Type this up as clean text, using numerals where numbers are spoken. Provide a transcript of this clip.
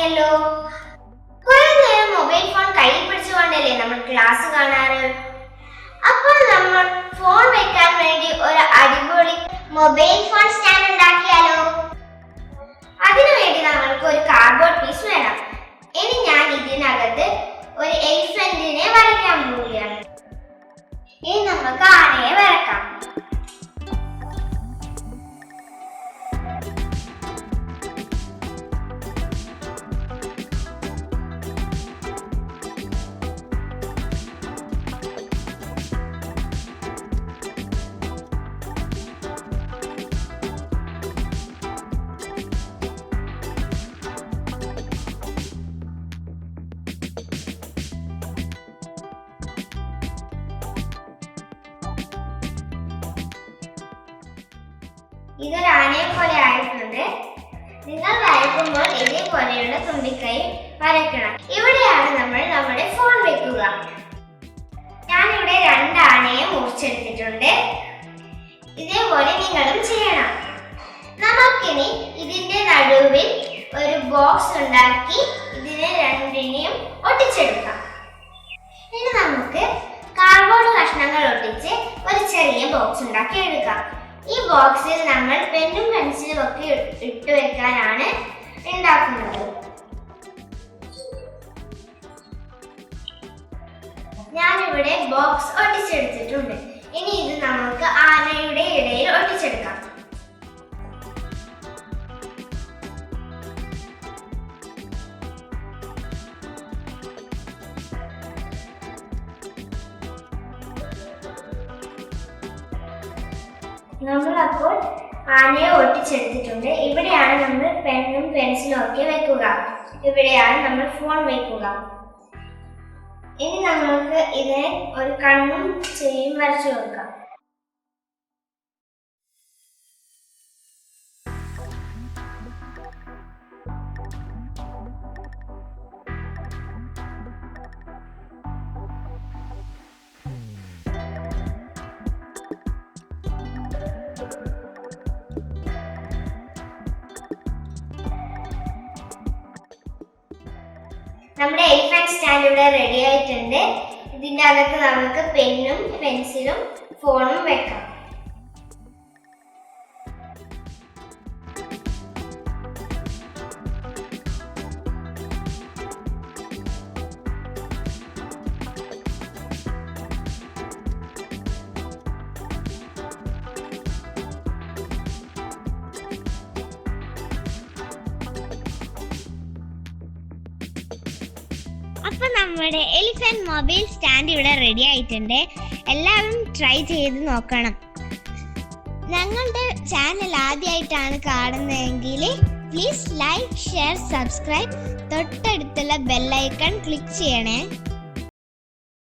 തുടങ്ങിയല്ലോ. കുറെ നേരം മൊബൈൽ ഫോൺ കയ്യിൽ പിടിച്ചുകൊണ്ടല്ലേ നമ്മൾ ക്ലാസ് കാണാറ്. അപ്പോൾ നമ്മൾ ഫോൺ വെക്കാൻ വേണ്ടി ഒരു അടിപൊളി മൊബൈൽ ഫോൺ സ്റ്റാൻഡ് ഉണ്ടാക്കിയാലോ. അതിനുവേണ്ടി നമ്മൾക്ക് ഒരു കാർഡ്ബോർഡ് പീസ് വേണം. ഇനി ഞാൻ ഇതിനകത്ത് ഒരു എലിഫന്റിനെ വരയ്ക്കാൻ പോവുകയാണ്. ഇനി നമുക്ക് ആനയെ വരക്കാം. ഇതൊരു ആനയെ പോലെ ആയിട്ടുണ്ട്. നിങ്ങൾ വരയ്ക്കുമ്പോൾ ഇതേപോലെയുള്ള തുമ്പിക്കൈ വരയ്ക്കണം. ഇവിടെയാണ് നമ്മൾ നമ്മുടെ ഫോൺ വെക്കുക. ഞാനിവിടെ 2 ആനയെ മുറിച്ചെടുത്തിട്ടുണ്ട്. ഇതേപോലെ നിങ്ങളും ചെയ്യണം. നമുക്കിനി ഇതിന്റെ നടുവിൽ ഒരു ബോക്സ് ഉണ്ടാക്കി ഇതിനെ രണ്ടിനെയും ഒട്ടിച്ചെടുക്കാം. ഇനി നമുക്ക് കാർഡ്ബോർഡ് കഷ്ണങ്ങൾ ഒട്ടിച്ച് ഒരു ചെറിയ ബോക്സ് ഉണ്ടാക്കി എടുക്കാം. ഈ ബോക്സിൽ നമ്മൾ പെന്നും പെൻസിലും ഒക്കെ ഇട്ട് വെക്കാനാണ് ഉണ്ടാക്കുന്നത്. ഞാനിവിടെ ബോക്സ് ഒട്ടിച്ചെടുത്തിട്ടുണ്ട്. ഇനി ഇത് നമുക്ക് ആനയുടെ ഇടയിൽ ഒട്ടിച്ചെടുക്കാം. നമ്മളപ്പോൾ ആനയെ ഒട്ടിച്ചെടുത്തിട്ടുണ്ട്. ഇവിടെയാണ് നമ്മൾ പെന്നും പെൻസിലും ഒക്കെ വെക്കുക. ഇവിടെയാണ് നമ്മൾ ഫോൺ വെക്കുക. ഇനി നമ്മൾക്ക് ഇതിനെ ഒരു കണ്ണും ചെവിയും വരച്ചു കൊടുക്കാം. നമ്മുടെ എലിഫന്റ് സ്റ്റാൻഡ് ഇവിടെ റെഡി ആയിട്ടുണ്ട്. ഇതിൻ്റെ അകത്ത് നമുക്ക് പെന്നും പെൻസിലും ഫോണും വെക്കാം. അപ്പോൾ നമ്മുടെ എലിഫന്റ് മൊബൈൽ സ്റ്റാൻഡ് ഇവിടെ റെഡി ആയിട്ടുണ്ട്. എല്ലാവരും ട്രൈ ചെയ്ത് നോക്കണം. ഞങ്ങളുടെ ചാനൽ ആദ്യമായിട്ടാണ് കാണുന്നതെങ്കിൽ പ്ലീസ് ലൈക്ക്, ഷെയർ, സബ്സ്ക്രൈബ്. തൊട്ടടുത്തുള്ള ബെൽ ഐക്കൺ ക്ലിക്ക് ചെയ്യണേ.